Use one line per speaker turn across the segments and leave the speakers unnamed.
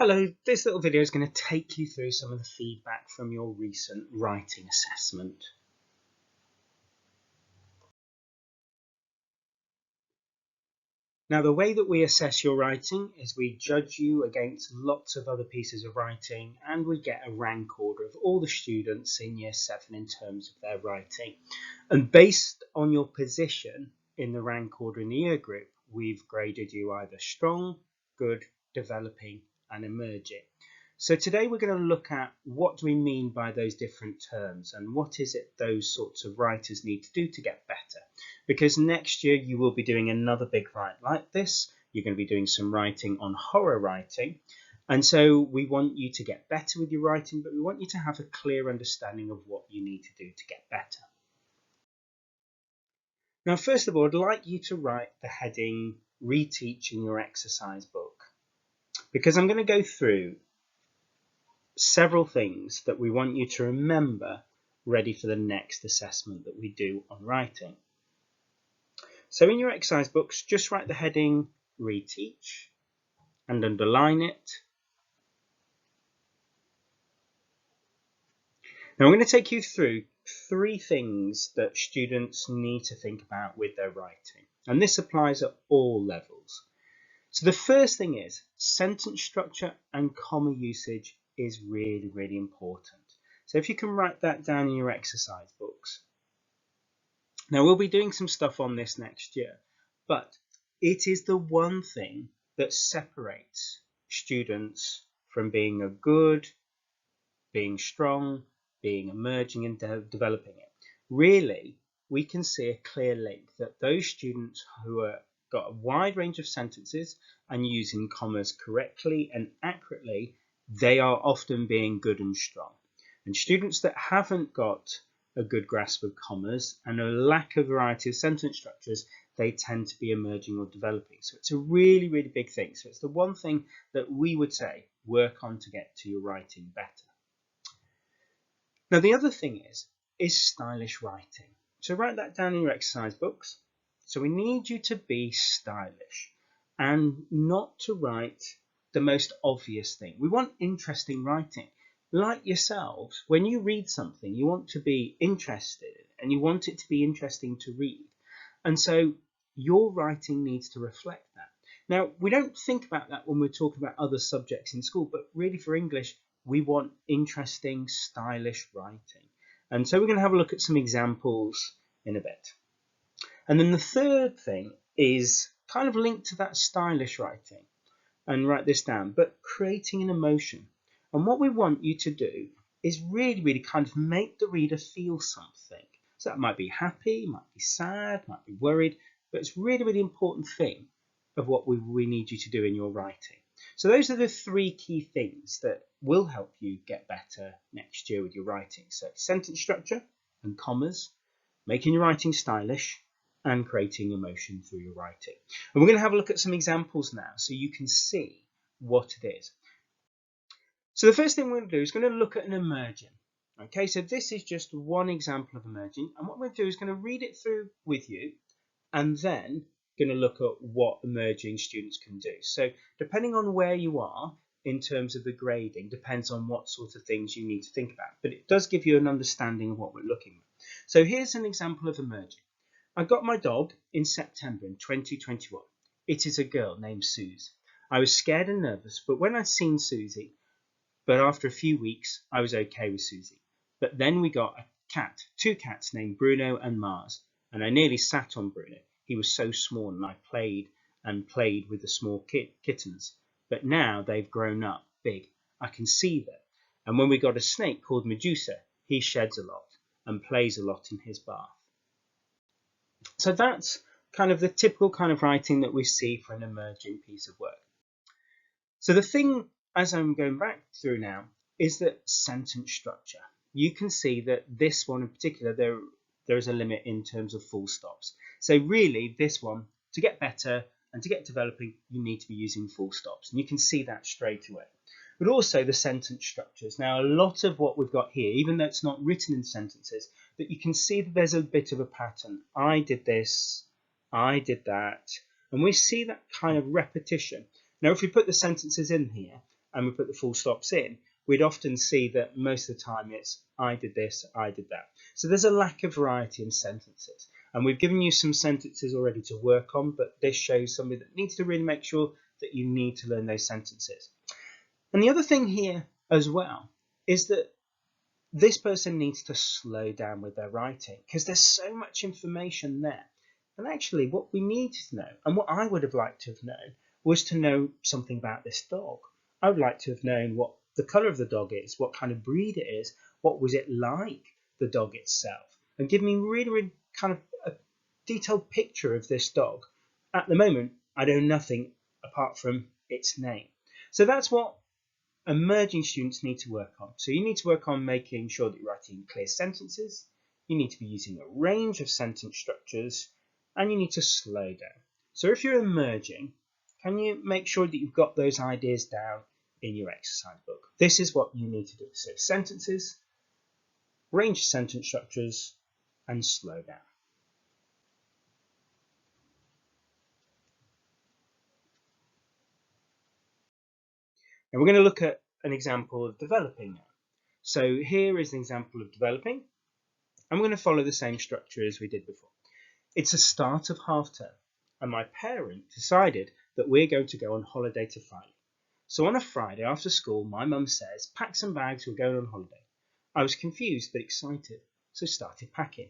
Hello, this little video is going to take you through some of the feedback from your recent writing assessment. Now, the way that we assess your writing is we judge you against lots of other pieces of writing, and we get a rank order of all the students in Year 7 in terms of their writing. And based on your position in the rank order in the year group, we've graded you either strong, good, developing, and emerging. So today we're going to look at what do we mean by those different terms and what is it those sorts of writers need to do to get better. Because next year you will be doing another big write like this. You're going to be doing some writing on horror writing. And so we want you to get better with your writing, but we want you to have a clear understanding of what you need to do to get better. Now, first of all, I'd like you to write the heading Reteach in your exercise book, because I'm going to go through several things that we want you to remember ready for the next assessment that we do on writing. So in your exercise books, just write the heading Reteach and underline it. Now I'm going to take you through 3 things that students need to think about with their writing, and this applies at all levels. So the first thing is sentence structure and comma usage is really important. So if you can write that down in your exercise books. Now we'll be doing some stuff on this next year, but it is the one thing that separates students from being a good, being strong, being emerging and developing it. Really, we can see a clear link that those students who are got a wide range of sentences and using commas correctly and accurately, they are often being good and strong. And students that haven't got a good grasp of commas and a lack of variety of sentence structures, they tend to be emerging or developing. So it's a really big thing. So it's the one thing that we would say work on to get to your writing better. Now the other thing is stylish writing. So write that down in your exercise books. So we need you to be stylish and not to write the most obvious thing. We want interesting writing. Like yourselves, when you read something, you want to be interested and you want it to be interesting to read. And so your writing needs to reflect that. Now, we don't think about that when we're talking about other subjects in school, but really for English, we want interesting, stylish writing. And so we're going to have a look at some examples in a bit. And then the third thing is kind of linked to that stylish writing. And write this down, but creating an emotion. And what we want you to do is really kind of make the reader feel something. So that might be happy, might be sad, might be worried, but it's really important thing of what we need you to do in your writing. So those are the 3 key things that will help you get better next year with your writing. So sentence structure and commas, making your writing stylish, and creating emotion through your writing. And we're going to have a look at some examples now so you can see what it is. So the first thing we're going to do is going to look at an emerging. Okay, so this is just one example of emerging, and what we're going to do is going to read it through with you and then going to look at what emerging students can do. So depending on where you are in terms of the grading depends on what sort of things you need to think about, but it does give you an understanding of what we're looking at. So here's an example of emerging. I got my dog in September in 2021. It is a girl named Suze. I was scared and nervous, but when I'd seen Susie, but after a few weeks, I was okay with Susie. But then we got a cat, 2 cats named Bruno and Mars, and I nearly sat on Bruno. He was so small and I played with the small kittens. But now they've grown up big. I can see them. And when we got a snake called Medusa, he sheds a lot and plays a lot in his bath. So that's kind of the typical kind of writing that we see for an emerging piece of work. So the thing, as I'm going back through now, is that sentence structure. You can see that this one in particular, there is a limit in terms of full stops. So really, this one, to get better and to get developing, you need to be using full stops. And you can see that straight away. But also the sentence structures. Now, a lot of what we've got here, even though it's not written in sentences, that you can see that there's a bit of a pattern. I did this, I did that, and we see that kind of repetition. Now, if we put the sentences in here, and we put the full stops in, we'd often see that most of the time it's I did this, I did that. So there's a lack of variety in sentences. And we've given you some sentences already to work on, but this shows somebody that needs to really make sure that you need to learn those sentences. And the other thing here as well is that this person needs to slow down with their writing because there's so much information there. And actually what we need to know, and what I would have liked to have known, was to know something about this dog. I would like to have known what the colour of the dog is, what kind of breed it is, what was it like, the dog itself, and give me really kind of a detailed picture of this dog. At the moment, I know nothing apart from its name. So that's what emerging students need to work on. So you need to work on making sure that you're writing clear sentences, you need to be using a range of sentence structures, and you need to slow down. So if you're emerging, can you make sure that you've got those ideas down in your exercise book? This is what you need to do. So sentences, range of sentence structures, and slow down. And we're going to look at an example of developing now. So here is an example of developing, and we're going to follow the same structure as we did before. It's the start of half term, and my parent decided that we're going to go on holiday to Friday. So on a Friday after school, my mum says, pack some bags, we're going on holiday. I was confused but excited, so started packing.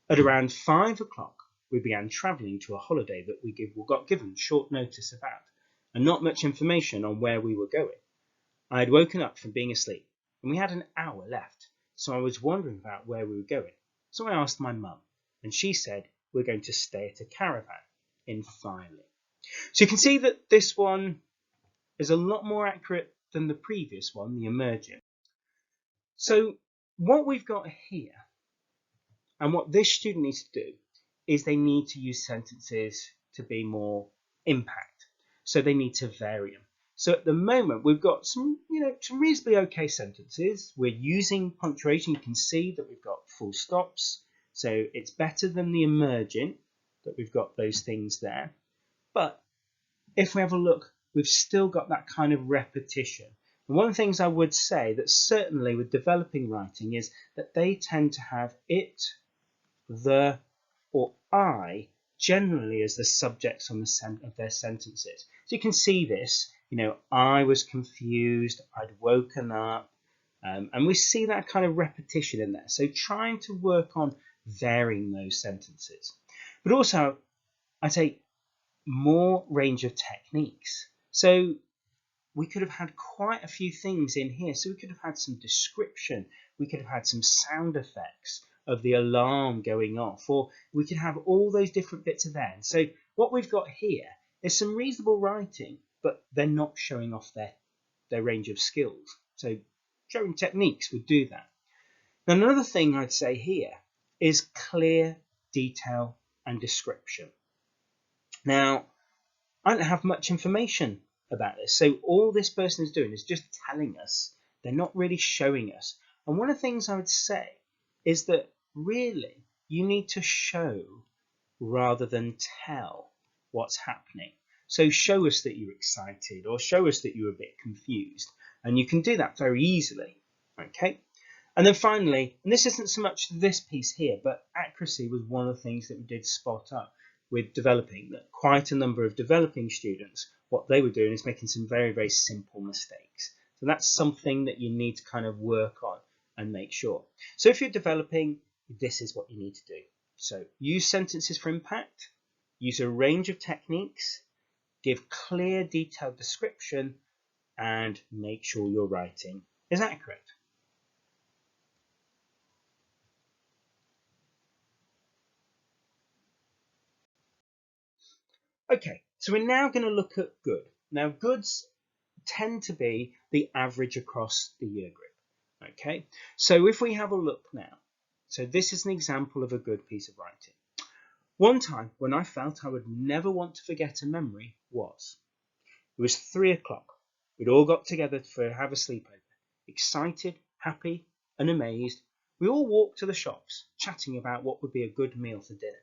At around 5 o'clock, we began travelling to a holiday that we got given short notice about, and not much information on where we were going. I had woken up from being asleep, and we had an hour left, so I was wondering about where we were going. So I asked my mum, and she said we're going to stay at a caravan in Filey. So you can see that this one is a lot more accurate than the previous one, the emerging. So what we've got here, and what this student needs to do, is they need to use sentences to be more impact. So they need to vary them. So at the moment, we've got some reasonably okay sentences. We're using punctuation. You can see that we've got full stops. So it's better than the emergent, that we've got those things there. But if we have a look, we've still got that kind of repetition. And one of the things I would say that certainly with developing writing is that they tend to have it, the, or I generally as the subjects on of their sentences. So you can see this, I was confused, I'd woken up, and we see that kind of repetition in there. So trying to work on varying those sentences. But also, I'd say more range of techniques. So we could have had quite a few things in here. So we could have had some description, we could have had some sound effects of the alarm going off, or we could have all those different bits of that. So what we've got here is some reasonable writing, but they're not showing off their range of skills. So showing techniques would do that. Now another thing I'd say here is clear detail and description. Now I don't have much information about this, so all this person is doing is just telling us. They're not really showing us. And one of the things I would say is that really you need to show rather than tell what's happening. So show us that you're excited, or show us that you're a bit confused, and you can do that very easily. Okay. And then finally, and this isn't so much this piece here, but accuracy was one of the things that we did spot up with developing, that quite a number of developing students, what they were doing is making some very simple mistakes. So that's something that you need to kind of work on and make sure. So if you're developing, this is what you need to do. So use sentences for impact, use a range of techniques, give clear detailed description, and make sure your writing is accurate. Okay, so we're now going to look at good. Now goods tend to be the average across the year group. Okay, so if we have a look now, so this is an example of a good piece of writing. One time when I felt I would never want to forget a memory was, it was 3 o'clock. We'd all got together to have a sleepover. Excited, happy, and amazed, we all walked to the shops, chatting about what would be a good meal for dinner.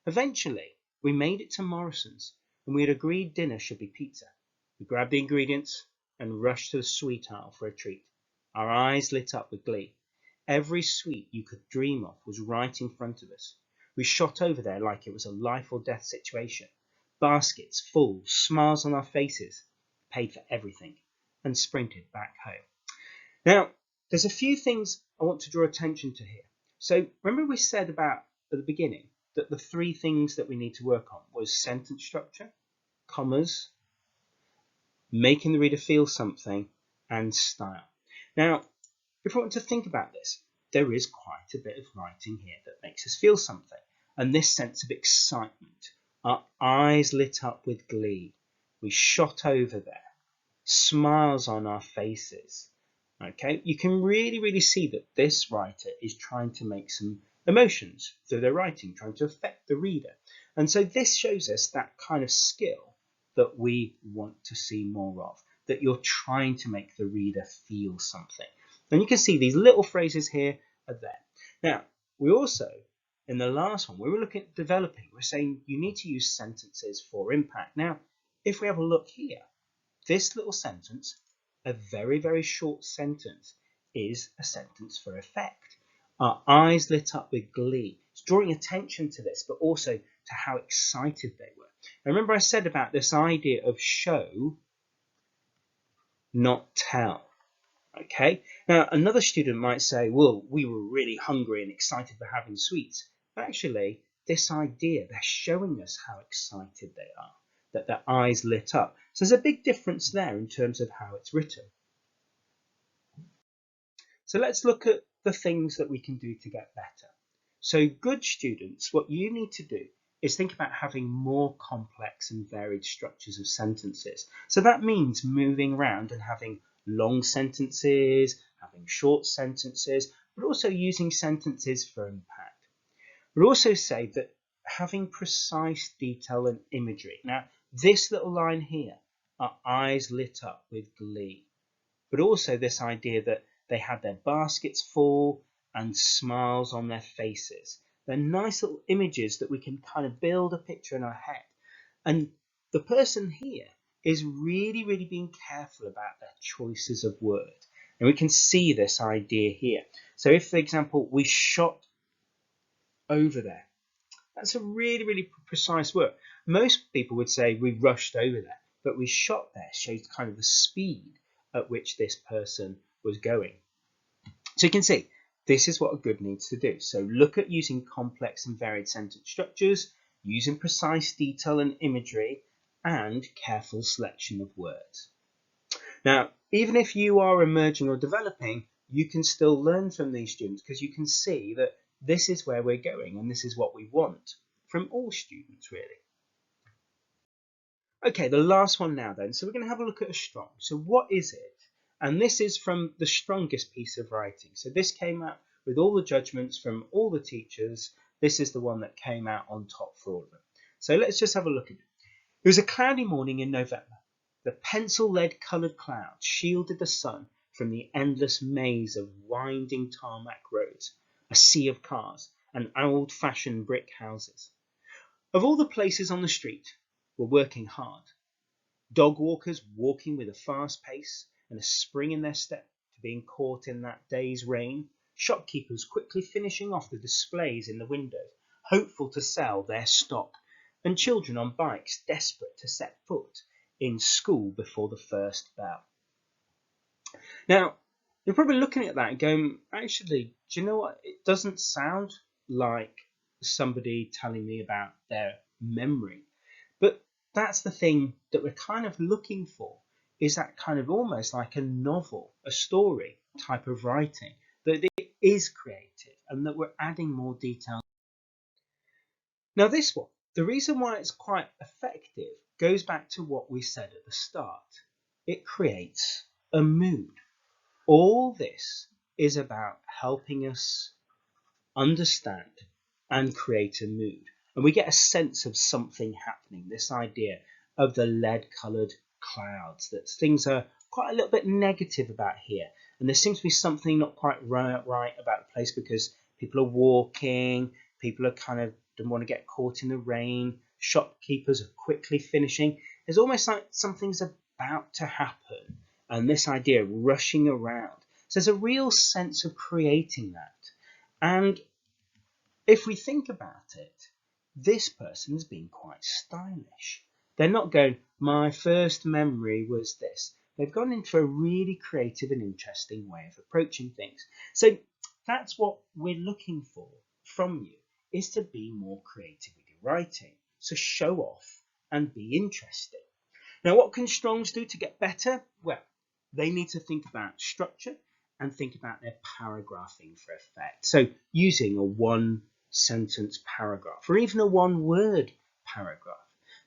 Eventually, we made it to Morrison's, and we had agreed dinner should be pizza. We grabbed the ingredients, and rushed to the sweet aisle for a treat. Our eyes lit up with glee. Every sweet you could dream of was right in front of us. We shot over there like it was a life or death situation. Baskets full, smiles on our faces, paid for everything, and sprinted back home. Now, there's a few things I want to draw attention to here. So remember we said about at the beginning that the three things that we need to work on was sentence structure, commas, making the reader feel something, and style. Now, if we want to think about this, there is quite a bit of writing here that makes us feel something, and this sense of excitement. Our eyes lit up with glee. We shot over there. Smiles on our faces. Okay, you can really see that this writer is trying to make some emotions through their writing, trying to affect the reader. And so this shows us that kind of skill that we want to see more of, that you're trying to make the reader feel something. And you can see these little phrases here are there. Now, we also, in the last one, we were looking at developing. We're saying you need to use sentences for impact. Now, if we have a look here, this little sentence, a very short sentence, is a sentence for effect. Our eyes lit up with glee. It's drawing attention to this, but also to how excited they were. And remember I said about this idea of show, not tell. Okay, now another student might say, well, we were really hungry and excited for having sweets. But actually, this idea, they're showing us how excited they are, that their eyes lit up. So there's a big difference there in terms of how it's written. So let's look at the things that we can do to get better. So good students, what you need to do is think about having more complex and varied structures of sentences. So that means moving around and having long sentences, having short sentences, but also using sentences for impact. We'll also say that having precise detail and imagery. Now, this little line here, our eyes lit up with glee, but also this idea that they had their baskets full and smiles on their faces. They're nice little images that we can kind of build a picture in our head. And the person here is really being careful about their choices of words. And we can see this idea here. So if, for example, we shot over there, that's a really precise word. Most people would say we rushed over there, but we shot there shows kind of the speed at which this person was going. So you can see this is what a good needs to do. So look at using complex and varied sentence structures, using precise detail and imagery, and careful selection of words. Now, even if you are emerging or developing, you can still learn from these students because you can see that this is where we're going and this is what we want from all students, really. Okay, the last one now then. So we're going to have a look at a strong. So what is it? And this is from the strongest piece of writing. So this came out with all the judgments from all the teachers. This is the one that came out on top for all of them. So let's just have a look at it. It was a cloudy morning in November. The pencil-lead coloured clouds shielded the sun from the endless maze of winding tarmac roads, a sea of cars, and old-fashioned brick houses. Of all the places on the street were working hard. Dog walkers walking with a fast pace and a spring in their step to being caught in that day's rain. Shopkeepers quickly finishing off the displays in the windows, hopeful to sell their stock. And children on bikes desperate to set foot in school before the first bell. Now, you're probably looking at that and going, actually, do you know what? It doesn't sound like somebody telling me about their memory. But that's the thing that we're kind of looking for, is that kind of almost like a novel, a story type of writing, that it is creative and that we're adding more detail. Now this one, the reason why it's quite effective goes back to what we said at the start. It creates a mood. All this is about helping us understand and create a mood. And we get a sense of something happening, this idea of the lead-coloured clouds, that things are quite a little bit negative about here. And there seems to be something not quite right about the place because people are walking, people are kind of don't want to get caught in the rain, shopkeepers are quickly finishing. It's almost like something's about to happen and this idea of rushing around. So there's a real sense of creating that. And if we think about it, this person's been quite stylish. They're not going, my first memory was this. They've gone into a really creative and interesting way of approaching things. So that's what we're looking for from you, is to be more creative with your writing. So show off and be interesting. Now, what can Strongs do to get better? Well, they need to think about structure and think about their paragraphing for effect. So using a one-sentence paragraph or even a one-word paragraph,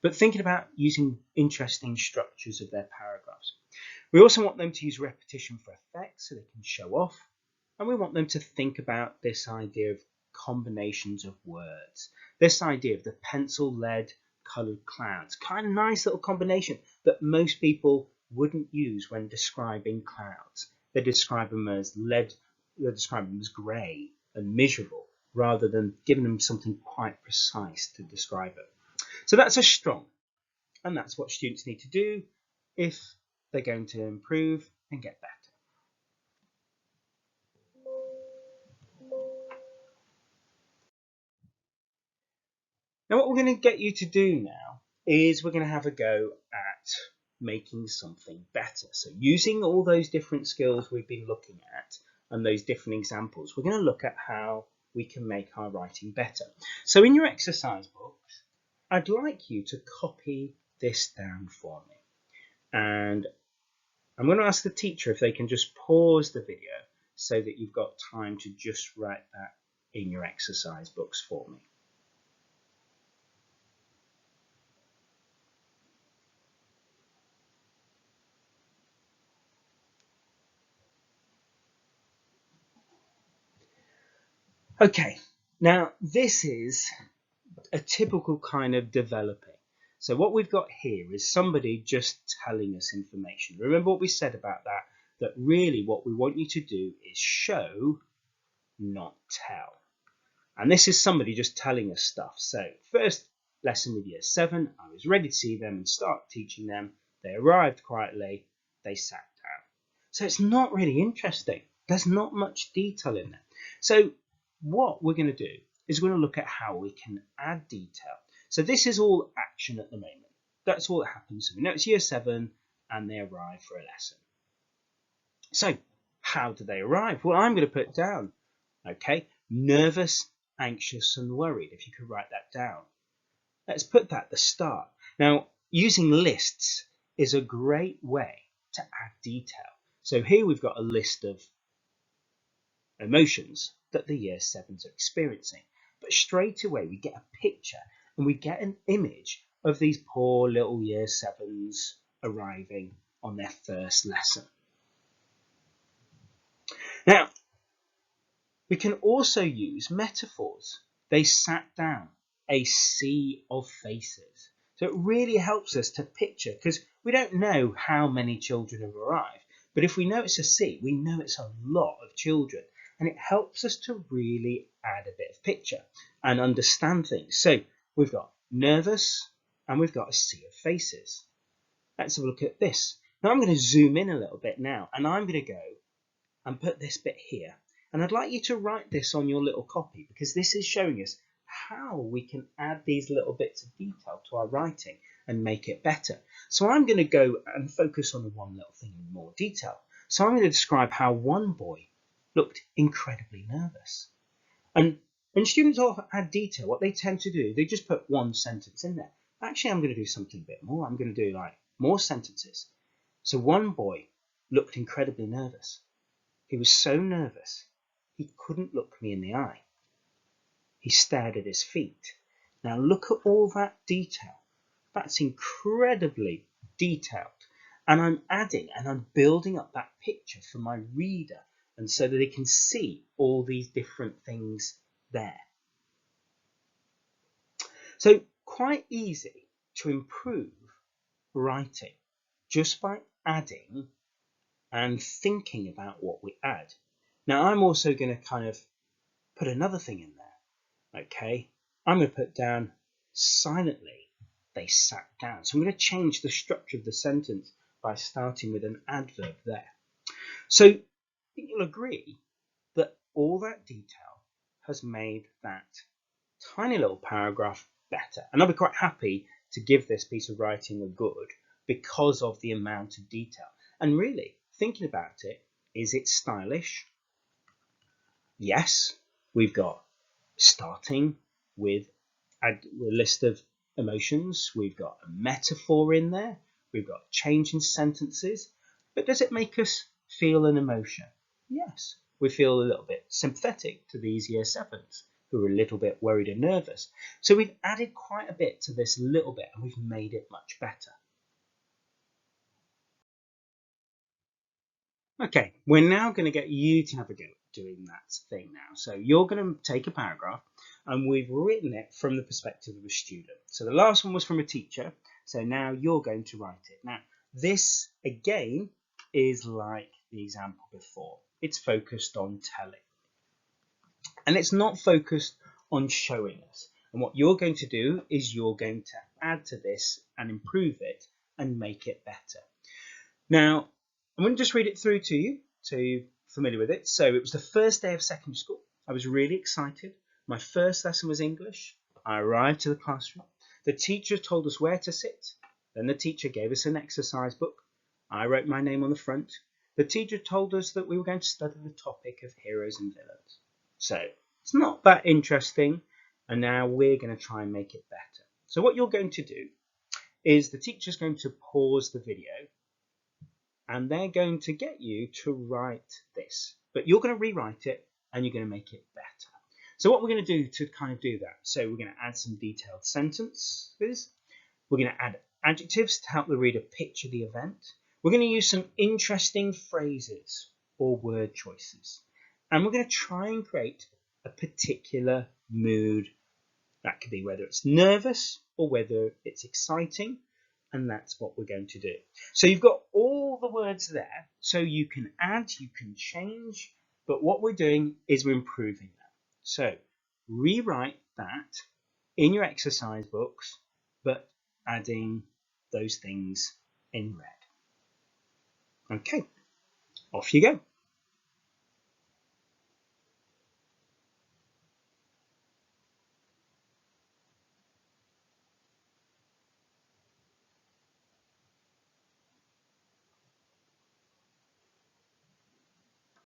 but thinking about using interesting structures of their paragraphs. We also want them to use repetition for effect so they can show off. And we want them to think about this idea of combinations of words, this idea of the pencil lead coloured clouds, kind of nice little combination that most people wouldn't use when describing clouds. They describe them as lead, they describe them as grey and miserable, rather than giving them something quite precise to describe it. So that's a strong, and that's what students need to do if they're going to improve and get better. Now what we're going to get you to do now is we're going to have a go at making something better. So using all those different skills we've been looking at and those different examples, we're going to look at how we can make our writing better. So in your exercise books, I'd like you to copy this down for me. And I'm going to ask the teacher if they can just pause the video so that you've got time to just write that in your exercise books for me. Okay, now this is a typical kind of developing. So what we've got here is somebody just telling us information. Remember what we said about that, that really what we want you to do is show, not tell. And this is somebody just telling us stuff. So first lesson with year 7, I was ready to see them and start teaching them. They arrived quietly, they sat down. So it's not really interesting. There's not much detail in there. So what we're going to do is we're going to look at how we can add detail. So this is all action at the moment. That's all that happens. So we know it's year 7 and they arrive for a lesson. So how do they arrive? Well, I'm going to put it down. Okay, nervous, anxious and worried, if you could write that down. Let's put that at the start. Now, using lists is a great way to add detail. So here we've got a list of emotions that the year 7s are experiencing. But straight away we get a picture and we get an image of these poor little year 7s arriving on their first lesson. Now, we can also use metaphors. They sat down, a sea of faces. So it really helps us to picture, because we don't know how many children have arrived. But if we know it's a sea, we know it's a lot of children. And it helps us to really add a bit of picture and understand things. So we've got nervous and we've got a sea of faces. Let's have a look at this. Now I'm going to zoom in a little bit now, and I'm going to go and put this bit here. And I'd like you to write this on your little copy, because this is showing us how we can add these little bits of detail to our writing and make it better. So I'm going to go and focus on the one little thing in more detail. So I'm going to describe how one boy looked incredibly nervous. And when students often add detail, what they tend to do, they just put one sentence in there. Actually, I'm going to do something a bit more. I'm going to do like more sentences. So one boy looked incredibly nervous. He was so nervous, he couldn't look me in the eye. He stared at his feet. Now look at all that detail. That's incredibly detailed. And I'm adding and I'm building up that picture for my reader, and so that they can see all these different things there. So quite easy to improve writing just by adding and thinking about what we add. Now I'm also going to kind of put another thing in there. Okay, I'm going to put down silently they sat down. So I'm going to change the structure of the sentence by starting with an adverb there. So you'll agree that all that detail has made that tiny little paragraph better. And I'll be quite happy to give this piece of writing a good because of the amount of detail. And really, thinking about it, is it stylish? Yes, we've got starting with a list of emotions. We've got a metaphor in there. We've got change in sentences. But does it make us feel an emotion? Yes, we feel a little bit sympathetic to these year 7s who are a little bit worried and nervous. So we've added quite a bit to this little bit and we've made it much better. Okay, we're now going to get you to have a go at doing that thing now. So you're going to take a paragraph and we've written it from the perspective of a student. So the last one was from a teacher. So now you're going to write it. Now, this again is like the example before. It's focused on telling. And it's not focused on showing us. And what you're going to do is you're going to add to this and improve it and make it better. Now, I'm going to just read it through to you so you're familiar with it. So it was the first day of secondary school. I was really excited. My first lesson was English. I arrived to the classroom. The teacher told us where to sit. Then the teacher gave us an exercise book. I wrote my name on the front. The teacher told us that we were going to study the topic of heroes and villains. So it's not that interesting. And now we're going to try and make it better. So what you're going to do is the teacher's going to pause the video and they're going to get you to write this. But you're going to rewrite it and you're going to make it better. So what we're going to do to kind of do that, so we're going to add some detailed sentences. We're going to add adjectives to help the reader picture the event. We're going to use some interesting phrases or word choices. And we're going to try and create a particular mood. That could be whether it's nervous or whether it's exciting. And that's what we're going to do. So you've got all the words there, so you can add, you can change, but what we're doing is we're improving them. So rewrite that in your exercise books, but adding those things in red. Okay, off you go.